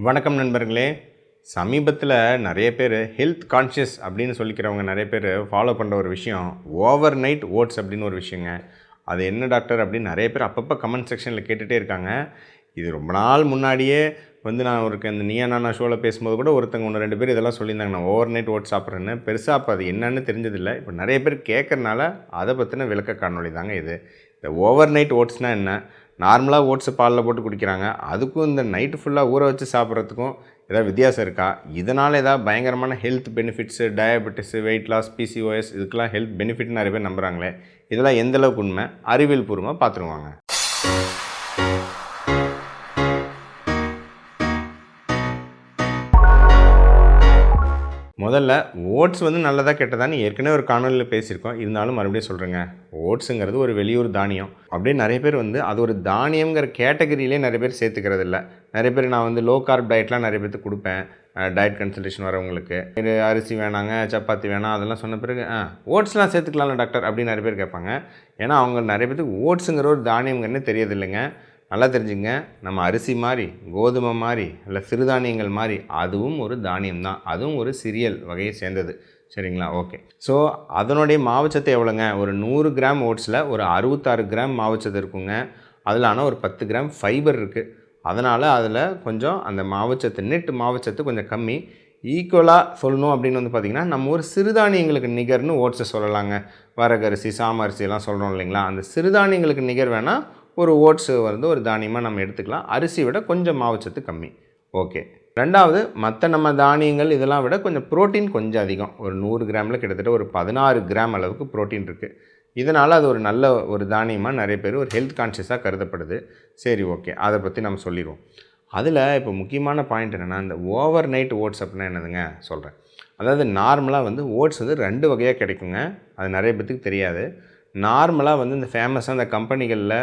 வணக்கம் நண்பர்களே. சமீபத்தில் நிறைய பேர் ஹெல்த் கான்ஷியஸ் அப்படின்னு சொல்லிக்கிறவங்க நிறைய பேர் ஃபாலோ பண்ணுற ஒரு விஷயம் ஓவர் நைட் ஓட்ஸ் அப்படின்னு ஒரு விஷயங்க. அது என்ன டாக்டர் அப்படின்னு நிறைய பேர் அப்பப்போ கமெண்ட் செக்ஷனில் கேட்டுகிட்டே இருக்காங்க. இது ரொம்ப நாள் முன்னாடியே நான் ஒரு இந்த நீயா நானா ஷோவில் பேசும்போது கூட ஒருத்தங்க 1-2 பேர் இதெல்லாம் சொல்லியிருந்தாங்க, நான் ஓவர் நைட் ஓட்ஸ் சாப்பிட்றேன்னு. பெருசாக அப்போ அது என்னன்னு தெரிஞ்சதில்லை. இப்போ நிறைய பேர் கேட்குறனால அதை பற்றின விளக்க காணொளி தாங்க இது. இந்த ஓவர் நைட் ஓட்ஸ்னால் என்ன? நார்மலாக ஓட்ஸு பாலில் போட்டு குடிக்கிறாங்க, அதுக்கும் இந்த நைட்டு ஃபுல்லாக ஊற வச்சு சாப்பிட்றதுக்கும் ஏதாவது வித்தியாசம் இருக்கா? இதனால் ஏதாவது பயங்கரமான health benefits, diabetes, weight loss, PCOS இதுக்கெல்லாம் ஹெல்த் பெனிஃபிட் நிறைய பேர் நம்புகிறாங்களே, இதெல்லாம் எந்தளவுக்கு உண்மை? அறிவியல் பூர்வமாக பார்த்துருவாங்க. முதல்ல ஓட்ஸ் நல்லதா கெட்டதான்னு ஏற்கனவே ஒரு காணொலியில் பேசியிருக்கோம். இருந்தாலும் மறுபடியும் சொல்கிறேங்க. ஓட்ஸுங்கிறது ஒரு வெளியூர் தானியம். அப்படியே நிறைய பேர் அது ஒரு தானியங்கிற கேட்டகரியிலே நிறைய பேர் சேர்த்துக்கிறது இல்லை. நிறைய பேர் நான் லோ கார்ப் டயட்லாம் நிறைய பேர்த்துக்கு கொடுப்பேன். டயட் கன்சல்டேஷன் வரவங்களுக்கு இது அரிசி வேணாங்க, சப்பாத்தி வேணாம் அதெல்லாம் சொன்ன பிறகு ஓட்ஸ்லாம் சேர்த்துக்கலாம்ல டாக்டர் அப்படின்னு நிறைய பேர் கேட்பாங்க. ஏன்னா அவங்க நிறைய பேர்த்துக்கு ஓட்ஸுங்கிற ஒரு தானியங்கிறனே தெரியதில்லைங்க. நல்லா தெரிஞ்சுங்க, நம்ம அரிசி மாதிரி, கோதுமை மாதிரி, இல்லை சிறுதானியங்கள் மாதிரி அதுவும் ஒரு தானியம் தான். அதுவும் ஒரு சிரியல் வகையை சேர்ந்தது. சரிங்களா? ஓகே. ஸோ அதனுடைய மாவுச்சத்து எவ்வளோங்க? ஒரு 100 கிராம் ஓட்ஸில் ஒரு 66 கிராம் மாவுச்சத்து இருக்குங்க. அதில் ஆனால் ஒரு 10 கிராம் ஃபைபர் இருக்குது. அதனால் அதில் கொஞ்சம் அந்த மாவுச்சத்து நெட் மாவுச்சத்து கொஞ்சம் கம்மி. ஈக்குவலாக சொல்லணும் அப்படின்னு பார்த்திங்கன்னா, நம்ம ஒரு சிறுதானியங்களுக்கு நிகர்னு ஓட்ஸை சொல்லலாங்க. வரகரிசி, சாமரிசியெல்லாம் சொல்கிறோம் இல்லைங்களா? அந்த சிறுதானியங்களுக்கு நிகர் வேணால் ஒரு ஓட்ஸு ஒரு தானியமாக நம்ம எடுத்துக்கலாம். அரிசி விட கொஞ்சம் மாவுச்சத்து கம்மி. ஓகே. ரெண்டாவது, மற்ற நம்ம தானியங்கள் இதெல்லாம் விட கொஞ்சம் ப்ரோட்டீன் கொஞ்சம் அதிகம். ஒரு 100 கிராமில் கிட்டத்தட்ட ஒரு 16 கிராம் அளவுக்கு ப்ரோட்டீன் இருக்குது. இதனால் அது ஒரு நல்ல ஒரு தானியமாக நிறைய பேர் ஒரு ஹெல்த் கான்ஷியஸாக கருதப்படுது. சரி, ஓகே, அதை பற்றி நம்ம சொல்லிடுவோம். அதில் இப்போ முக்கியமான பாயிண்ட் என்னென்னா, இந்த ஓவர் நைட் ஓட்ஸ் அப்படின்னா என்னதுங்க சொல்கிறேன். அதாவது நார்மலாக ஓட்ஸ் 2 வகையாக கிடைக்குங்க. அது நிறைய பேத்துக்கு தெரியாது. நார்மலாக இந்த ஃபேமஸாக இந்த கம்பெனிகளில்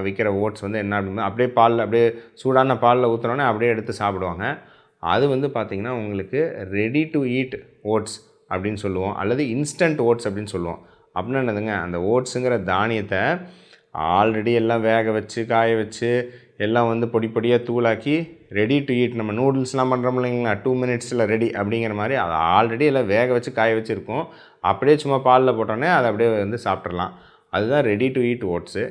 விற்கிற ஓட்ஸ் என்ன அப்படின்னா, அப்படியே பாலில் அப்படியே சூடான பாலில் ஊற்றுனோன்னே அப்படியே எடுத்து சாப்பிடுவாங்க. அது பார்த்திங்கன்னா உங்களுக்கு ரெடி டு ஈட் ஓட்ஸ் அப்படின்னு சொல்லுவோம், அல்லது இன்ஸ்டன்ட் ஓட்ஸ் அப்படின்னு சொல்லுவோம். அப்படின்னா என்னதுங்க, அந்த ஓட்ஸுங்கிற தானியத்தை ஆல்ரெடி எல்லாம் வேக வச்சு காய வச்சு எல்லாம் பொடி பொடியாக தூளாக்கி ரெடி டு ஈட், நம்ம நூடுல்ஸ்லாம் பண்ணுறோம் இல்லைங்களா, 2 மினிட்ஸில் ரெடி அப்படிங்கிற மாதிரி அதை ஆல்ரெடி எல்லாம் வேக வச்சு காய வச்சுருக்கோம். அப்படியே சும்மா பாலில் போட்டோன்னே அதை அப்படியே சாப்பிட்றலாம். அதுதான் ரெடி டு ஈட் ஓட்ஸு.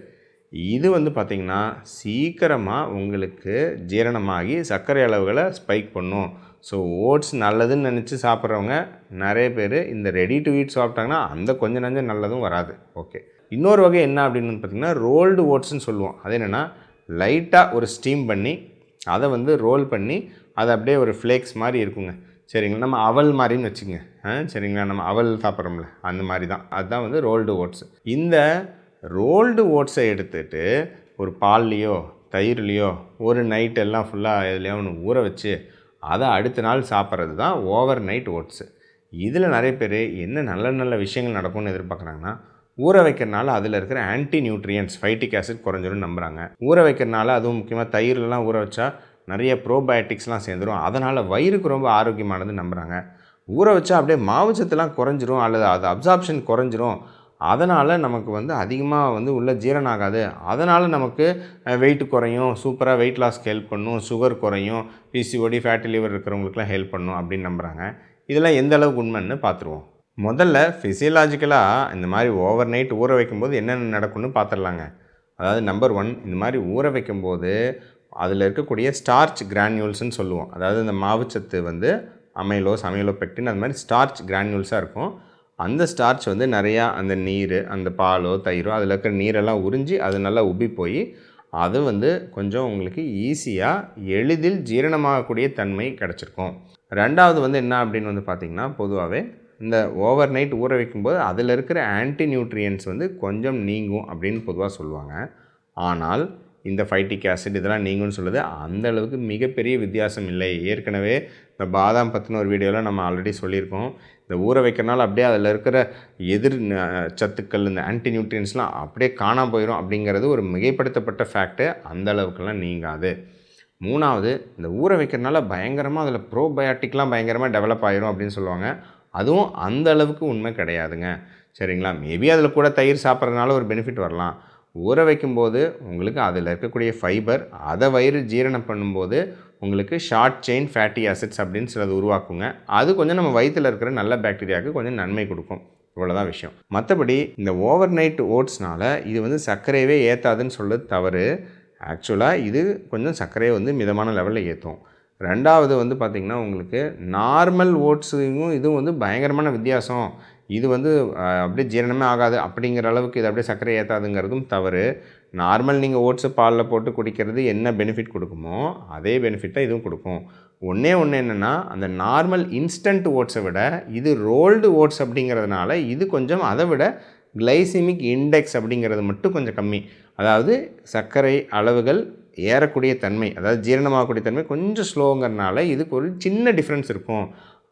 இது பார்த்திங்கன்னா சீக்கிரமாக உங்களுக்கு ஜீரணமாகி சர்க்கரை அளவுகளை ஸ்பைக் பண்ணும். ஸோ ஓட்ஸ் நல்லதுன்னு நினச்சி சாப்பிட்றவங்க நிறைய பேர் இந்த ரெடி டு ஈட் சாப்பிட்டாங்கன்னா அந்த கொஞ்சம் நஞ்சம் நல்லதும் வராது. ஓகே. இன்னொரு வகை என்ன அப்படின்னு பார்த்திங்கன்னா, ரோல்டு ஓட்ஸ்ன்னு சொல்லுவோம். அது என்னென்னா, லைட்டாக ஒரு ஸ்டீம் பண்ணி அதை ரோல் பண்ணி அதை அப்படியே ஒரு ஃப்ளேக்ஸ் மாதிரி இருக்குங்க. சரிங்களா? நம்ம அவல் மாதிரின்னு வச்சுங்க. சரிங்களா? நம்ம அவல் சாப்பிட்றோம்ல அந்த மாதிரி தான். அதுதான் ரோல்டு ஓட்ஸ். இந்த ரோல்டு ஓட்ஸை எடுத்துகிட்டு ஒரு பால்லையோ தயிர்லையோ ஒரு நைட் எல்லாம் ஃபுல்லாக எதுலையோ ஒன்று ஊற வச்சு அதை அடுத்த நாள் சாப்பிட்றது தான் ஓவர் நைட் ஓட்ஸு. இதில் நிறைய பேர் என்ன நல்ல நல்ல விஷயங்கள் நடக்கும்னு எதிர்பார்க்குறாங்கன்னா, ஊற வைக்கிறனால அதில் இருக்கிற ஆன்டி நியூட்ரியன்ஸ் ஃபைட்டிக் ஆசிட் குறைஞ்சிரும்னு நம்புகிறாங்க. ஊற வைக்கிறனால, அதுவும் முக்கியமாக தயிர்லாம் ஊற வச்சா நிறைய ப்ரோபயோட்டிக்ஸ்லாம் சேர்ந்துடும், அதனால் வயிறுக்கு ரொம்ப ஆரோக்கியமானதுன்னு நம்புகிறாங்க. ஊற வச்சா அப்படியே மாவுச்சத்துலாம் குறைஞ்சிரும், அல்லது அது அப்சார்ப்ஷன் குறைஞ்சிரும், அதனால் நமக்கு அதிகமாக உள்ள ஜீரணம் ஆகாது, அதனால் நமக்கு வெயிட் குறையும், சூப்பராக வெயிட் லாஸ்க்கு ஹெல்ப் பண்ணும், சுகர் குறையும், பிசிஓடி ஃபேட்டி லிவர் இருக்கிறவங்களுக்குலாம் ஹெல்ப் பண்ணும் அப்படின்னு நம்புகிறாங்க. இதெல்லாம் எந்த அளவுக்கு உண்மைன்னு பார்த்துருவோம். முதல்ல ஃபிசியலாஜிக்கலாக இந்த மாதிரி ஓவர் நைட் ஊற வைக்கும்போது என்னென்ன நடக்கும்னு பார்த்துடலாங்க. அதாவது நம்பர் 1, இந்த மாதிரி ஊற வைக்கும்போது அதில் இருக்கக்கூடிய ஸ்டார்ச் கிரானியூல்ஸ்ன்னு சொல்லுவோம். அதாவது இந்த மாவுச்சத்து அமைலோஸ், அமைலோபெக்டின், அது மாதிரி ஸ்டார்ச் கிரானியூல்ஸாக இருக்கும். அந்த ஸ்டார்ச் நிறையா அந்த நீர், அந்த பாலோ தயிரோ அதில் இருக்கிற நீரெல்லாம் உறிஞ்சி அது நல்லா உப்பி போய் அது கொஞ்சம் உங்களுக்கு ஈஸியாக எளிதில் ஜீரணமாகக்கூடிய தன்மை கிடச்சிருக்கும். ரெண்டாவது என்ன அப்படின்னு பார்த்திங்கன்னா, பொதுவாகவே இந்த ஓவர் நைட் ஊற வைக்கும்போது அதில் இருக்கிற ஆன்டி நியூட்ரியன்ஸ் கொஞ்சம் நீங்கும் அப்படின்னு பொதுவாக சொல்லுவாங்க. ஆனால் இந்த ஃபைட்டிக் ஆசிட் இதெல்லாம் நீங்கும்னு சொல்லுது அந்த அளவுக்கு மிகப்பெரிய வித்தியாசம் இல்லை. ஏற்கனவே இந்த பாதாம் பற்றின ஒரு வீடியோவில் நம்ம ஆல்ரெடி சொல்லியிருக்கோம். இந்த ஊற வைக்கிறனால அப்படியே அதில் இருக்கிற எதிர் சத்துக்கள், இந்த ஆன்டி நியூட்ரியன்ஸ்லாம் அப்படியே காணாமல் போயிடும் அப்படிங்கிறது ஒரு மிகைப்படுத்தப்பட்ட ஃபேக்ட்டு. அந்த அளவுக்குலாம் நீங்காது. மூணாவது, இந்த ஊற வைக்கிறனால பயங்கரமாக அதில் ப்ரோபயோட்டிக்லாம் பயங்கரமாக டெவலப் ஆகிரும் அப்படின்னு சொல்லுவாங்க. அதுவும் அந்த அளவுக்கு உண்மை கிடையாதுங்க. சரிங்களா? மேபி அதில் கூட தயிர் சாப்பிட்றதுனால ஒரு பெனிஃபிட் வரலாம். ஊற வைக்கும்போது உங்களுக்கு அதில் இருக்கக்கூடிய ஃபைபர் அதை வயிறு ஜீரணம் பண்ணும்போது உங்களுக்கு ஷார்ட் செயின் ஃபேட்டி ஆசிட்ஸ் அப்படின்னு சிலது உருவாக்குங்க. அது கொஞ்சம் நம்ம வயிற்றில் இருக்கிற நல்ல பாக்டீரியாவுக்கு கொஞ்சம் நன்மை கொடுக்கும். இவ்வளோதான் விஷயம். மற்றபடி இந்த ஓவர் நைட் ஓட்ஸ்னால் இது வந்து சர்க்கரையவே ஏற்றாதுன்னு சொல்கிறது தவறு. ஆக்சுவலாக இது கொஞ்சம் சர்க்கரையை வந்து மிதமான லெவலில் ஏற்றும். ரெண்டாவது வந்து பார்த்திங்கன்னா உங்களுக்கு நார்மல் ஓட்ஸுக்கும் இதுவும் வந்து பயங்கரமான வித்தியாசம். இது வந்து அப்படியே ஜீரணமே ஆகாது அப்படிங்கிற அளவுக்கு இது அப்படியே சர்க்கரை ஏற்றாதுங்கிறதும் தவறு. நார்மல் நீங்கள் ஓட்ஸு பாலில் போட்டு குடிக்கிறது என்ன பெனிஃபிட் கொடுக்குமோ அதே பெனிஃபிட்டாக இதுவும் கொடுக்கும். ஒன்றே என்னென்னா அந்த நார்மல் இன்ஸ்டன்ட் ஓட்ஸை விட இது ரோல்டு ஓட்ஸ் அப்படிங்கிறதுனால இது கொஞ்சம் அதை விட கிளைசிமிக் இண்டெக்ஸ் அப்படிங்கிறது மட்டும் கொஞ்சம் கம்மி. அதாவது சர்க்கரை அளவுகள் ஏறக்கூடிய தன்மை, அதாவது ஜீரணமாகக்கூடிய தன்மை கொஞ்சம் ஸ்லோங்கிறதுனால இதுக்கு ஒரு சின்ன டிஃப்ரென்ஸ் இருக்கும்.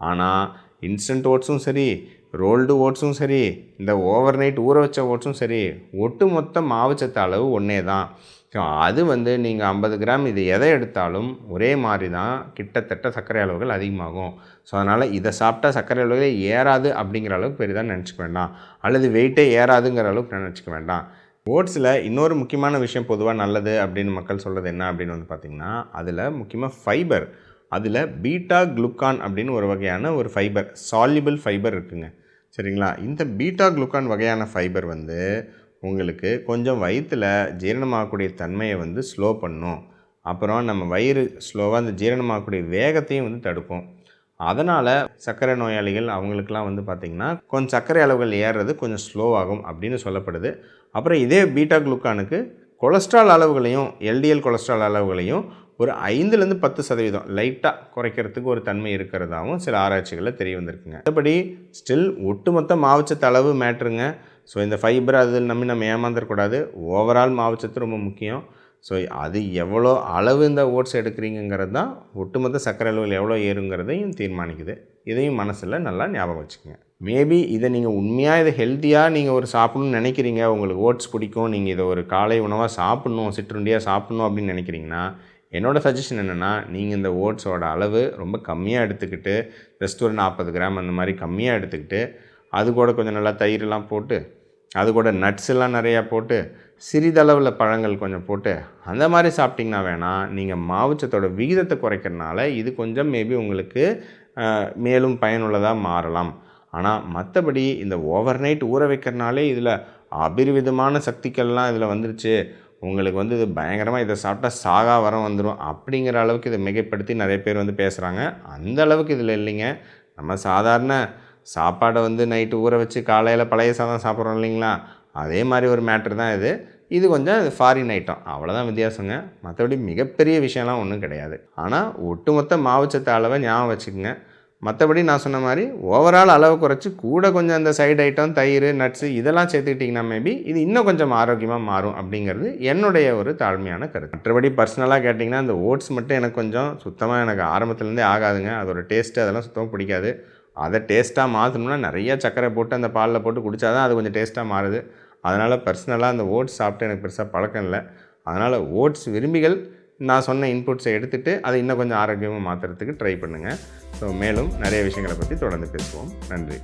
ஆனால் இன்ஸ்டன்ட் ஓட்ஸும் சரி, ரோல்டு ஓட்ஸும் சரி, இந்த ஓவர் நைட் ஊற வச்ச ஓட்ஸும் சரி, ஒட்டுமொத்த மாவுச்சத்து அளவு ஒன்றே தான். ஸோ அது வந்து நீங்கள் 50 கிராம் இது எதை எடுத்தாலும் ஒரே மாதிரி தான் கிட்டத்தட்ட சர்க்கரை அளவுகள் அதிகமாகும். ஸோ அதனால் இதை சாப்பிட்டா சர்க்கரை அளவுகள் ஏறாது அப்படிங்கிற அளவுக்கு பெரிதாக நினச்சிக்க வேண்டாம், அல்லது வெயிட்டே ஏறாதுங்கிற அளவுக்கு நினச்சிக்க வேண்டாம். ஓட்ஸில் இன்னொரு முக்கியமான விஷயம் பொதுவாக நல்லது அப்படின்னு மக்கள் சொல்கிறது என்ன அப்படின்னு வந்து பார்த்திங்கன்னா, அதில் முக்கியமாக ஃபைபர், அதில் பீட்டா குளுக்கான் அப்படின்னு ஒரு வகையான ஒரு ஃபைபர், சால்யுபிள் ஃபைபர் இருக்குங்க. சரிங்களா? இந்த பீட்டா குளுக்கான் வகையான ஃபைபர் வந்து உங்களுக்கு கொஞ்சம் வயிற்றில் ஜீரணமாகக்கூடிய தன்மையை வந்து ஸ்லோ பண்ணும். அப்புறம் நம்ம வயிறு ஸ்லோவாக அந்த ஜீரணமாகக்கூடிய வேகத்தையும் வந்து தடுக்கும். அதனால் சர்க்கரை நோயாளிகள் அவங்களுக்கெல்லாம் வந்து பார்த்திங்கன்னா கொஞ்சம் சர்க்கரை அளவுகள் ஏறுறது கொஞ்சம் ஸ்லோவாகும் அப்படின்னு சொல்லப்படுது. அப்புறம் இதே பீட்டா குளுக்கானுக்கு கொலஸ்ட்ரால் அளவுகளையும் எல்டிஎல் கொலஸ்ட்ரால் அளவுகளையும் ஒரு 5லேருந்து 10% லைட்டாக குறைக்கிறதுக்கு ஒரு தன்மை இருக்கிறதாகவும் சில ஆராய்ச்சிகளில் தெரிய வந்திருக்குங்க. மற்றபடி ஸ்டில் ஒட்டுமொத்த மாவுச்சத்து அளவு மேட்ருங்க. ஸோ இந்த ஃபைபர் அதில் நம்ம ஏமாந்துடக்கூடாது. ஓவரால் மாவுச்சத்து ரொம்ப முக்கியம். ஸோ அது எவ்வளோ அளவு இந்த ஓட்ஸ் எடுக்கிறீங்கிறது தான் ஒட்டுமொத்த சர்க்கரை அளவுகள் எவ்வளோ ஏறுங்கிறதையும் தீர்மானிக்குது. இதையும் மனசில் நல்லா ஞாபகம் வச்சுக்கோங்க. மேபி இதை நீங்கள் உண்மையாக இதை ஹெல்த்தியாக நீங்கள் ஒரு சாப்பிட்ணுன்னு நினைக்கிறீங்க, உங்களுக்கு ஓட்ஸ் பிடிக்கும், நீங்கள் இதை ஒரு காலை உணவாக சாப்பிட்ணும், சிற்றுண்டியாக சாப்பிட்ணும் அப்படின்னு நினைக்கிறீங்கன்னா, என்னோடய சஜஷன் என்னென்னா, நீங்கள் இந்த ஓட்ஸோட அளவு ரொம்ப கம்மியாக எடுத்துக்கிட்டு ஜஸ்ட் ஒரு 40 கிராம் அந்த மாதிரி கம்மியாக எடுத்துக்கிட்டு, அது கூட கொஞ்சம் நல்லா தயிரெலாம் போட்டு, அது கூட நட்ஸ் எல்லாம் நிறையா போட்டு, சிறிதளவில் பழங்கள் கொஞ்சம் போட்டு அந்த மாதிரி சாப்பிட்டிங்கன்னா வேணாம், நீங்கள் மாவுச்சத்தோட விகிதத்தை குறைக்கிறனால இது கொஞ்சம் மேபி உங்களுக்கு மேலும் பயனுள்ளதாக மாறலாம். ஆனால் மற்றபடி இந்த ஓவர் நைட் ஊற வைக்கிறனாலே இதில் அபரிவிதமான சக்திகள்லாம் இதில் வந்துருச்சு, உங்களுக்கு வந்து இது பயங்கரமாக இதை சாப்பிட்டா சாகா வரம் வந்துடும் அப்படிங்கிற அளவுக்கு இதை மிகைப்படுத்தி நிறைய பேர் வந்து பேசுகிறாங்க. அந்த அளவுக்கு இதில் இல்லைங்க. நம்ம சாதாரண சாப்பாடை வந்து நைட்டு ஊற வச்சு காலையில் பழைய சாதம் சாப்பிட்றோம் இல்லைங்களா, அதே மாதிரி ஒரு மேட்ரு தான் இது. இது கொஞ்சம் ஃபாரின் ஐட்டம், அவ்வளோதான் வித்தியாசங்க. மற்றபடி மிகப்பெரிய விஷயம்லாம் ஒன்றும் கிடையாது. ஆனால் ஒட்டுமொத்த மாவுச்சத்து அளவை ஞாபகம் வச்சுக்கோங்க. மற்றபடி நான் சொன்ன மாதிரி ஓவரால் அளவு குறைச்சி கூட கொஞ்சம் இந்த சைடு ஐட்டம் தயிர் நட்ஸு இதெல்லாம் சேர்த்துக்கிட்டிங்கன்னா மேபி இது இன்னும் கொஞ்சம் ஆரோக்கியமாக மாறும் அப்படிங்கிறது என்னுடைய ஒரு தாழ்மையான கருத்து. மற்றபடி பர்சனலாக கேட்டிங்கன்னா இந்த ஓட்ஸ் மட்டும் எனக்கு கொஞ்சம் சுத்தமாக எனக்கு ஆரம்பத்துலேருந்தே ஆகாதுங்க. அதோட டேஸ்ட்டு அதெல்லாம் சுத்தமாக பிடிக்காது. அதை டேஸ்ட்டாக மாற்றணும்னா நிறைய சர்க்கரை போட்டு அந்த பாலில் போட்டு குடித்தா தான் அது கொஞ்சம் டேஸ்ட்டாக மாறுது. அதனால் பர்சனலாக அந்த ஓட்ஸ் சாப்பிட்டு எனக்கு பெருசாக பழக்கம் இல்லை. அதனால் ஓட்ஸ் விரும்பிகள் நான் சொன்ன இன்புட்ஸை எடுத்துகிட்டு அதை இன்னும் கொஞ்சம் ஆரோக்கியமாக மாற்றுறதுக்கு ட்ரை பண்ணுங்கள். ஸோ மேலும் நிறைய விஷயங்களை பற்றி தொடர்ந்து பேசுவோம். நன்றி.